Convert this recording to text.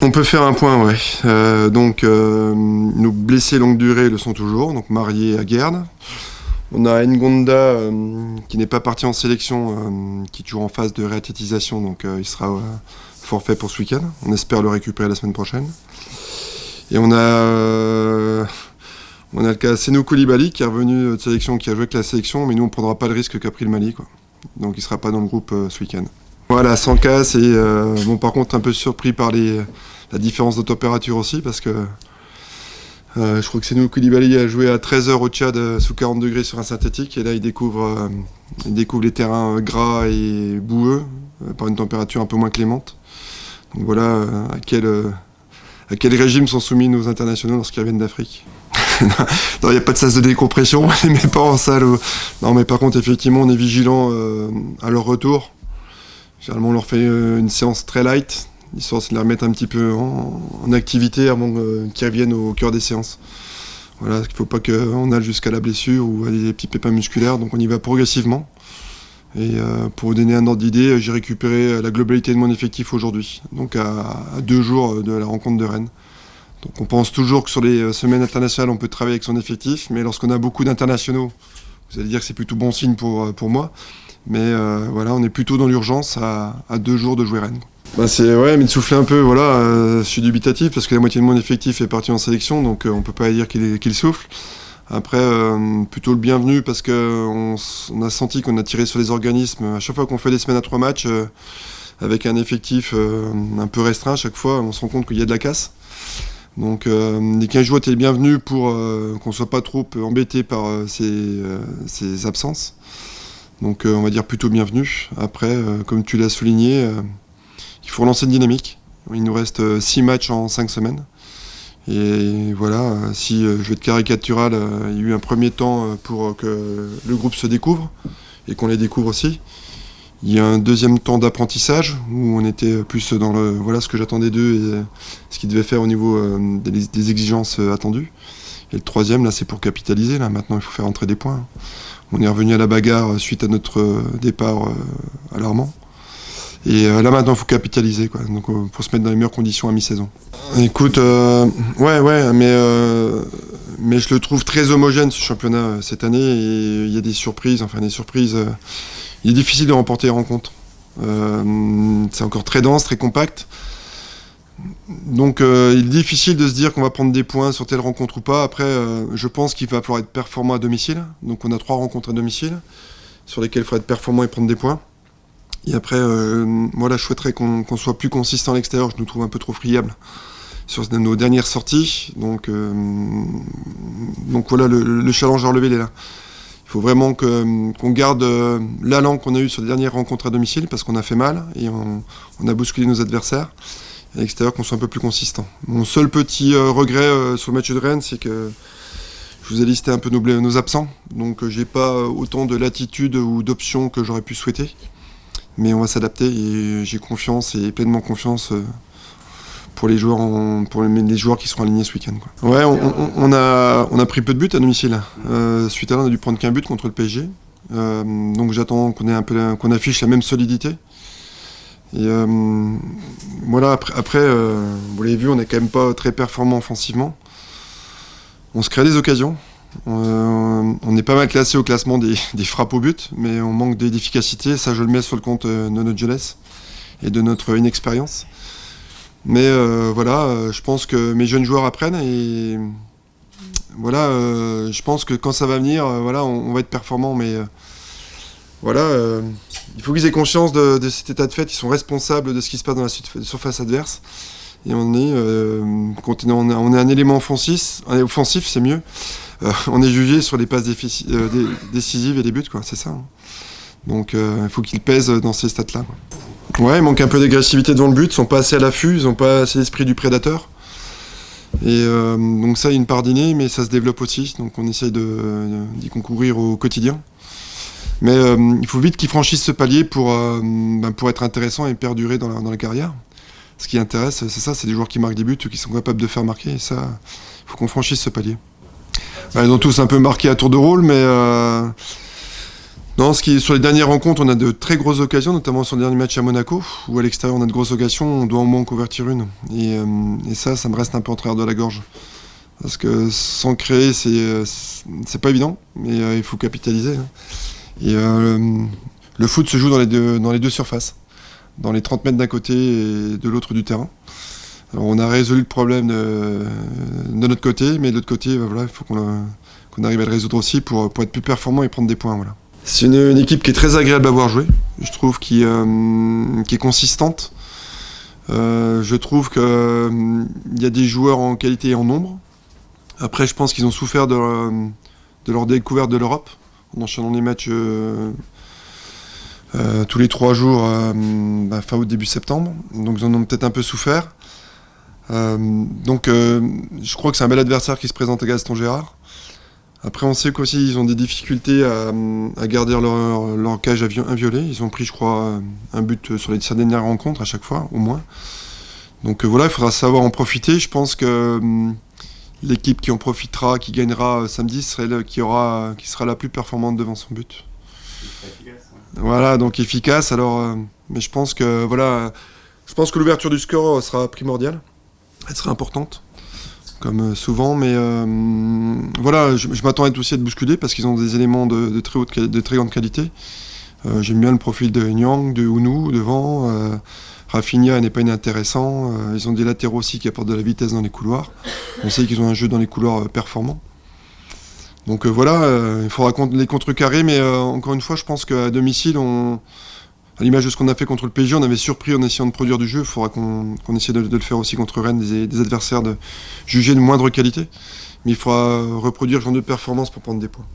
On peut faire un point, ouais. Nos blessés longue durée le sont toujours, donc Marié à Guernes. On a Ngonda qui n'est pas parti en sélection, qui est toujours en phase de réathlétisation, donc il sera forfait pour ce week-end. On espère le récupérer la semaine prochaine. Et on a le cas Senou Koulibaly qui est revenu de sélection, qui a joué avec la sélection, mais nous on ne prendra pas le risque qu'a pris le Mali, quoi. Donc il ne sera pas dans le groupe ce week-end. Voilà, sans casse et par contre un peu surpris par la différence de température aussi, parce que je crois que Senou Koulibaly a joué à 13h au Tchad sous 40 degrés sur un synthétique, et là il découvre les terrains gras et boueux par une température un peu moins clémente. Donc voilà à quel régime sont soumis nos internationaux lorsqu'ils reviennent d'Afrique. Non, il n'y a pas de sas de décompression, on les met pas en salle. Non, mais par contre, effectivement, on est vigilant à leur retour. Généralement, on leur fait une séance très light, histoire de les remettre un petit peu en activité avant qu'ils reviennent au cœur des séances. Voilà, il ne faut pas qu'on aille jusqu'à la blessure ou à des petits pépins musculaires, donc on y va progressivement. Et pour vous donner un ordre d'idée, j'ai récupéré la globalité de mon effectif aujourd'hui, donc à 2 jours de la rencontre de Rennes. Donc on pense toujours que sur les semaines internationales, on peut travailler avec son effectif, mais lorsqu'on a beaucoup d'internationaux, vous allez dire que c'est plutôt bon signe pour moi. Mais voilà, on est plutôt dans l'urgence à 2 jours de jouer Rennes. Mais de souffler un peu, voilà, je suis dubitatif parce que la moitié de mon effectif est parti en sélection, donc on peut pas dire qu'il souffle. Après, plutôt le bienvenu parce qu'on a senti qu'on a tiré sur les organismes. À chaque fois qu'on fait des semaines à 3 matchs, avec un effectif un peu restreint, à chaque fois, on se rend compte qu'il y a de la casse. Donc les 15 jours étaient les bienvenus pour qu'on ne soit pas trop embêté par ces absences. Donc on va dire plutôt bienvenue. Après, comme tu l'as souligné, il faut relancer une dynamique. Il nous reste 6 matchs en 5 semaines. Et voilà, si je vais être caricatural, il y a eu un premier temps pour que le groupe se découvre et qu'on les découvre aussi. Il y a un deuxième temps d'apprentissage où on était plus dans voilà ce que j'attendais d'eux et ce qu'ils devaient faire au niveau des exigences attendues. Et le troisième, là, c'est pour capitaliser. Là, maintenant, il faut faire entrer des points. On est revenu à la bagarre suite à notre départ alarmant. Et là, maintenant, il faut capitaliser, quoi. Donc, pour se mettre dans les meilleures conditions à mi-saison. Écoute, mais je le trouve très homogène, ce championnat, cette année. Et il y a des surprises. Il est difficile de remporter les rencontres. C'est encore très dense, très compact. Donc il est difficile de se dire qu'on va prendre des points sur telle rencontre ou pas. Après, je pense qu'il va falloir être performant à domicile. Donc on a 3 rencontres à domicile sur lesquelles il faudra être performant et prendre des points. Et après, je souhaiterais qu'on soit plus consistant à l'extérieur. Je nous trouve un peu trop friable sur nos dernières sorties. Donc voilà, le challenge à relever, il est là. Il faut vraiment qu'on garde l'allant qu'on a eu sur les dernières rencontres à domicile parce qu'on a fait mal et on a bousculé nos adversaires. À l'extérieur, qu'on soit un peu plus consistant. Mon seul petit regret sur le match de Rennes, c'est que je vous ai listé un peu nos absents. Donc j'ai pas autant de latitude ou d'options que j'aurais pu souhaiter. Mais on va s'adapter et j'ai confiance et pleinement confiance pour les joueurs qui seront alignés ce week-end, quoi. Ouais, on a pris peu de buts à domicile. Suite à là, on a dû prendre qu'un but contre le PSG. Donc j'attends qu'on affiche la même solidité. Et voilà, après vous l'avez vu, on n'est quand même pas très performant offensivement. On se crée des occasions. On est pas mal classé au classement des frappes au but, mais on manque d'efficacité. Ça, je le mets sur le compte de notre jeunesse et de notre inexpérience. Mais je pense que mes jeunes joueurs apprennent et voilà, je pense que quand ça va venir, on va être performant, mais il faut qu'ils aient conscience de cet état de fait. Ils sont responsables de ce qui se passe dans la surface adverse. Et quand on est un élément offensif, c'est mieux. On est jugé sur les passes décisives et les buts, quoi. C'est ça. Hein. Donc il faut qu'ils pèsent dans ces stats-là, quoi. Ouais, il manque un peu d'agressivité devant le but. Ils sont pas assez à l'affût. Ils n'ont pas assez l'esprit du prédateur. Et donc ça, il y a une part d'inné, mais ça se développe aussi. Donc on essaye d'y concourir au quotidien. Mais il faut vite qu'ils franchissent ce palier pour être intéressant et perdurer dans la carrière. Ce qui intéresse, c'est ça, c'est des joueurs qui marquent des buts, qui sont capables de faire marquer. Et ça, il faut qu'on franchisse ce palier. Ils ont tous un peu marqué à tour de rôle, mais Non, sur les dernières rencontres, on a de très grosses occasions, notamment sur le dernier match à Monaco, où à l'extérieur on a de grosses occasions, on doit au moins en convertir une. Et ça me reste un peu en travers de la gorge. Parce que sans créer, c'est pas évident, mais il faut capitaliser. Hein. Et le foot se joue dans les deux surfaces, dans les 30 mètres d'un côté et de l'autre du terrain. Alors on a résolu le problème de notre côté, mais de l'autre côté, voilà, il faut qu'on arrive à le résoudre aussi pour être plus performant et prendre des points. Voilà. C'est une équipe qui est très agréable à voir jouer, je trouve, qui est consistante. Je trouve qu'il y a des joueurs en qualité et en nombre. Après, je pense qu'ils ont souffert de leur découverte de l'Europe, en enchaînant les matchs tous les 3 jours, fin août, début septembre. Donc ils en ont peut-être un peu souffert. Je crois que c'est un bel adversaire qui se présente à Gaston Gérard. Après, on sait qu'aussi ils ont des difficultés à garder leur cage inviolée. Ils ont pris, je crois, un but sur les 5 dernières rencontres à chaque fois, au moins. Donc voilà, il faudra savoir en profiter. Je pense que l'équipe qui en profitera, qui gagnera samedi, qui sera la plus performante devant son but. Efficace, ouais. Voilà, donc efficace. Alors, mais je pense que l'ouverture du score sera primordiale. Elle sera importante, comme souvent, mais voilà, je m'attends à être aussi à être bousculé parce qu'ils ont des éléments de très grande qualité. J'aime bien le profil de Nyang, de Ounou devant. Rafinha n'est pas inintéressant. Ils ont des latéraux aussi qui apportent de la vitesse dans les couloirs. On sait qu'ils ont un jeu dans les couloirs performant. Donc il faudra les contrecarrer, mais encore une fois, je pense qu'à domicile, à l'image de ce qu'on a fait contre le PSG, on avait surpris en essayant de produire du jeu. Il faudra qu'on essaie de le faire aussi contre Rennes, des adversaires jugés de moindre qualité. Mais il faudra reproduire ce genre de performance pour prendre des points.